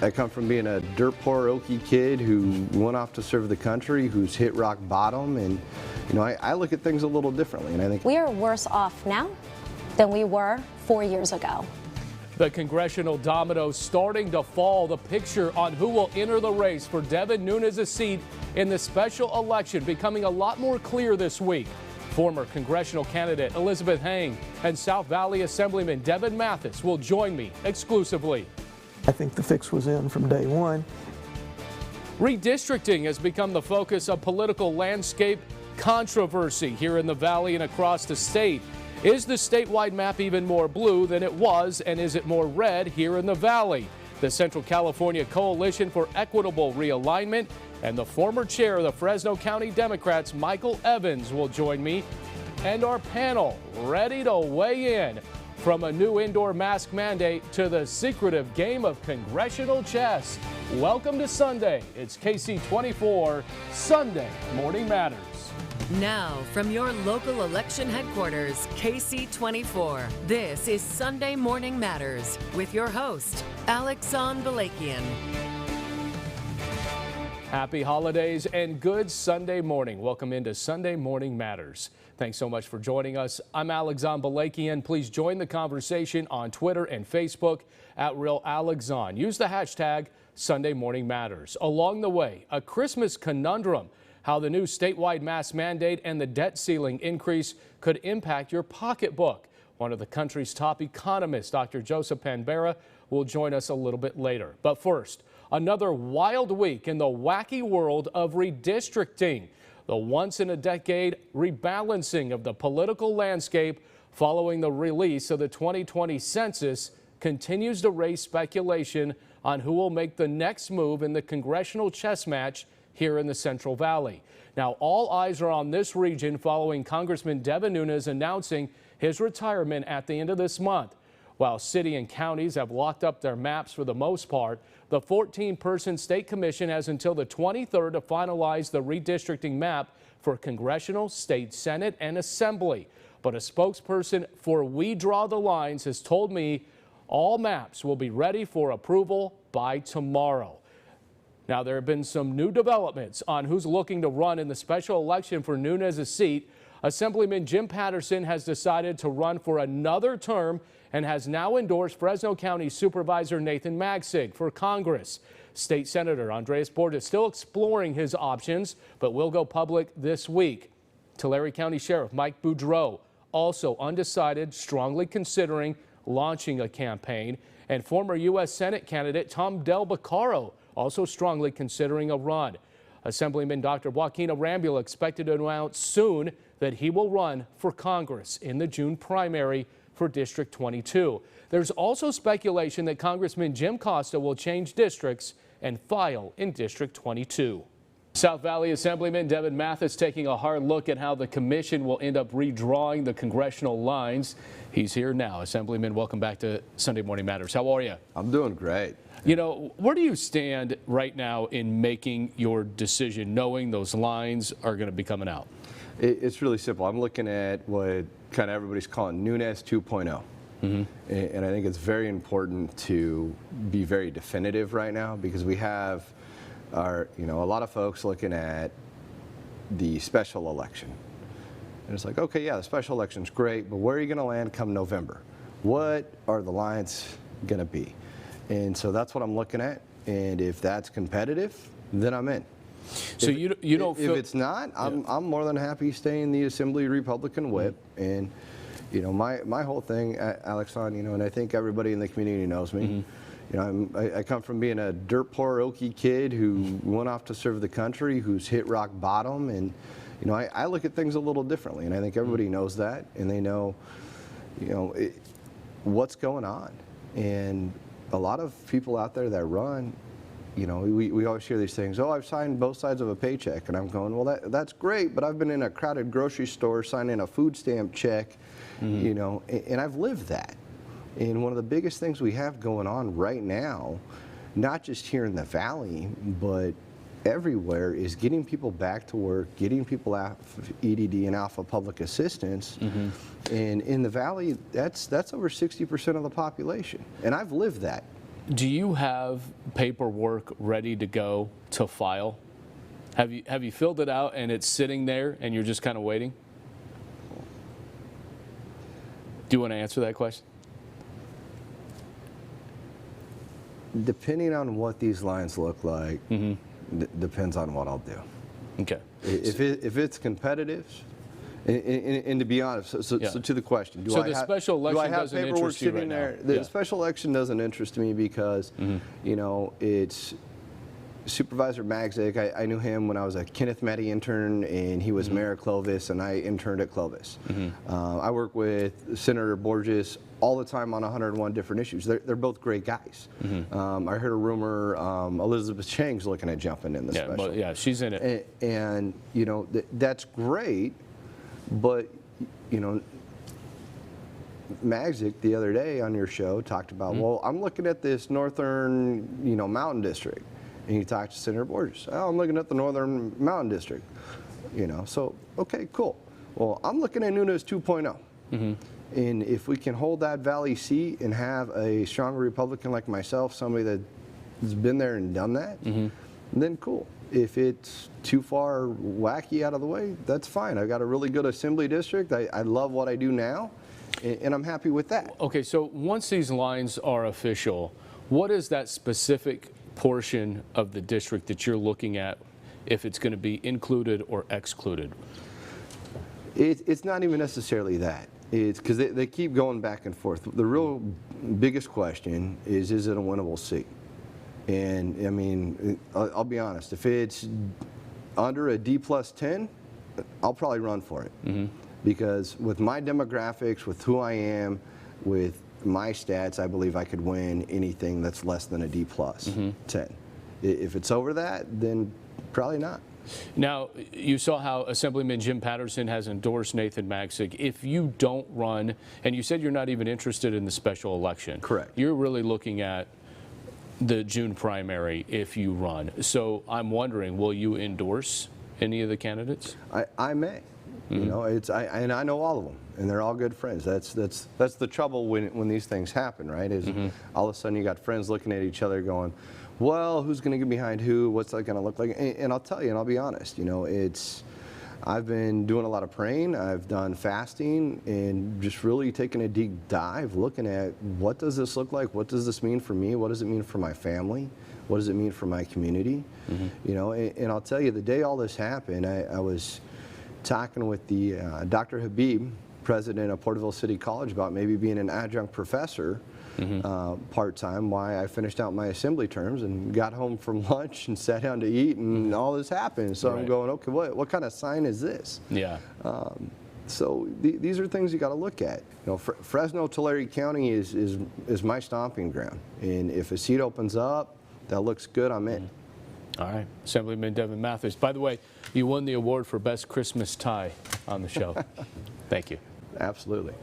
I come from being a dirt poor Okie kid who went off to serve the country, who's hit rock bottom, and I look at things a little differently, and I think we are worse off now than we were 4 years ago. The congressional dominoes starting to fall. The picture on who will enter the race for Devin Nunes' seat in the special election becoming a lot more clear this week. Former congressional candidate Elizabeth Heng and South Valley Assemblyman Devin Mathis will join me exclusively. I think the fix was in from day one. Redistricting has become the focus of political landscape controversy here in the Valley and across the state. Is the statewide map even more blue than it was, and is it more red here in the Valley? The Central California Coalition for Equitable Realignment and the former chair of the Fresno County Democrats, Michael Evans, will join me, and our panel ready to weigh in. From a new indoor mask mandate to the secretive game of congressional chess. Welcome to Sunday. It's KC24 Sunday Morning Matters. Now, from your local election headquarters, KC24, this is Sunday Morning Matters with your host, Alexon Balakian. Happy holidays and good Sunday morning. Welcome into Sunday Morning Matters. Thanks so much for joining us. I'm Alexon Balakian. Please join the conversation on Twitter and Facebook at RealAlexon. Use the hashtag Sunday Morning Matters. Along the way, a Christmas conundrum. How the new statewide mask mandate and the debt ceiling increase could impact your pocketbook. One of the country's top economists, Dr. Joseph Panbera, will join us a little bit later. But first, another wild week in the wacky world of redistricting. The once-in-a-decade rebalancing of the political landscape following the release of the 2020 census continues to raise speculation on who will make the next move in the congressional chess match here in the Central Valley. Now, all eyes are on this region following Congressman Devin Nunes announcing his retirement at the end of this month. While city and counties have locked up their maps for the most part, the 14-person state commission has until the 23rd to finalize the redistricting map for congressional, state senate, and assembly. But a spokesperson for We Draw the Lines has told me all maps will be ready for approval by tomorrow. Now, there have been some new developments on who's looking to run in the special election for Nunes' seat. Assemblyman Jim Patterson has decided to run for another term and has now endorsed Fresno County Supervisor Nathan Magsig for Congress. State Senator Andres Borges is still exploring his options, but will go public this week. Tulare County Sheriff Mike Boudreau, also undecided, strongly considering launching a campaign. And former U.S. Senate candidate Tom Del Beccaro, also strongly considering a run. Assemblyman Dr. Joaquin Arambula expected to announce soon that he will run for Congress in the June primary for District 22. There's also speculation that Congressman Jim Costa will change districts and file in District 22. South Valley Assemblyman Devin Mathis taking a hard look at how the commission will end up redrawing the congressional lines. He's here now. Assemblyman, welcome back to Sunday Morning Matters. How are you? I'm doing great. You know, where do you stand right now in making your decision, knowing those lines are going to be coming out? It's really simple. I'm looking at what kind of everybody's calling Nunes 2.0. And I think it's very important to be very definitive right now because we have a lot of folks looking at the special election. And it's like, okay, yeah, the special election's great, but where are you going to land come November? What are the lines going to be? And so that's what I'm looking at. And if that's competitive, then I'm in. So you don't feel... If it's not, I'm more than happy staying the Assembly Republican whip. And, my whole thing, Alexon, and I think everybody in the community knows me. I come from being a dirt poor Okie kid who went off to serve the country, who's hit rock bottom. And, I look at things a little differently. And I think everybody knows that. And they know, what's going on. And a lot of people out there that run, we always hear these things, oh, I've signed both sides of a paycheck. And I'm going, well, that's great, but I've been in a crowded grocery store signing a food stamp check, and I've lived that. And one of the biggest things we have going on right now, not just here in the Valley, but everywhere, is getting people back to work, getting people out of EDD and Alpha Public Assistance. And in the Valley, that's over 60% of the population. And I've lived that. Do you have paperwork ready to go to file? Have you filled it out and it's sitting there and you're just kind of waiting? Do you want to answer that question? Depending on what these lines look like, depends on what I'll do. Okay. If it's competitive, and to be honest, so to the question, do I the have, special election do I have doesn't paperwork interest you sitting right there? now? The special election doesn't interest me because, you know, it's Supervisor Magzik. I knew him when I was a Kenneth Meddy intern, and he was mayor of Clovis, and I interned at Clovis. I work with Senator Borges all the time on 101 different issues. They're both great guys. I heard a rumor Elizabeth Chang's looking at jumping in the special. But yeah, she's in it. And you know, that's great, but you know, Magzik the other day on your show talked about, well, I'm looking at this northern, you know, mountain district. And you talk to Senator Borges. Oh, I'm looking at the Northern Mountain District. You know, so, okay, cool. Well, I'm looking at Nunes 2.0. And if we can hold that Valley seat and have a stronger Republican like myself, somebody that's been there and done that, then cool. If it's too far wacky out of the way, that's fine. I've got a really good assembly district. I love what I do now, and I'm happy with that. Okay, so once these lines are official, what is that specific portion of the district that you're looking at, if it's going to be included or excluded? It's not even necessarily that. It's because they keep going back and forth. The real biggest question is it a winnable seat? And I mean, I'll be honest, if it's under a D+10, I'll probably run for it. Because with my demographics, with who I am, with my stats, I believe I could win anything that's less than a D+10. If it's over that, then probably not. Now, you saw how Assemblyman Jim Patterson has endorsed Nathan Magzik. If you don't run, and you said you're not even interested in the special election. Correct. You're really looking at the June primary if you run. So I'm wondering, will you endorse any of the candidates? I may. You know, and I know all of them, and they're all good friends. That's the trouble when these things happen, right? Is all of a sudden you got friends looking at each other, going, "Well, who's going to get behind who? What's that going to look like?" And I'll tell you, and I'll be honest. You know, I've been doing a lot of praying. I've done fasting, and just really taking a deep dive, looking at what does this look like? What does this mean for me? What does it mean for my family? What does it mean for my community? You know, and I'll tell you, the day all this happened, I was talking with the Dr. Habib, president of Porterville City College, about maybe being an adjunct professor part-time. Why I finished out my assembly terms and got home from lunch and sat down to eat, and all this happened. So I'm going, okay, what kind of sign is this? Yeah. So these are things you got to look at. You know, Fresno, Tulare County is my stomping ground, and if a seat opens up that looks good, I'm in. All right, Assemblyman Devin Mathis. By the way, you won the award for Best Christmas Tie on the show. Thank you. Absolutely.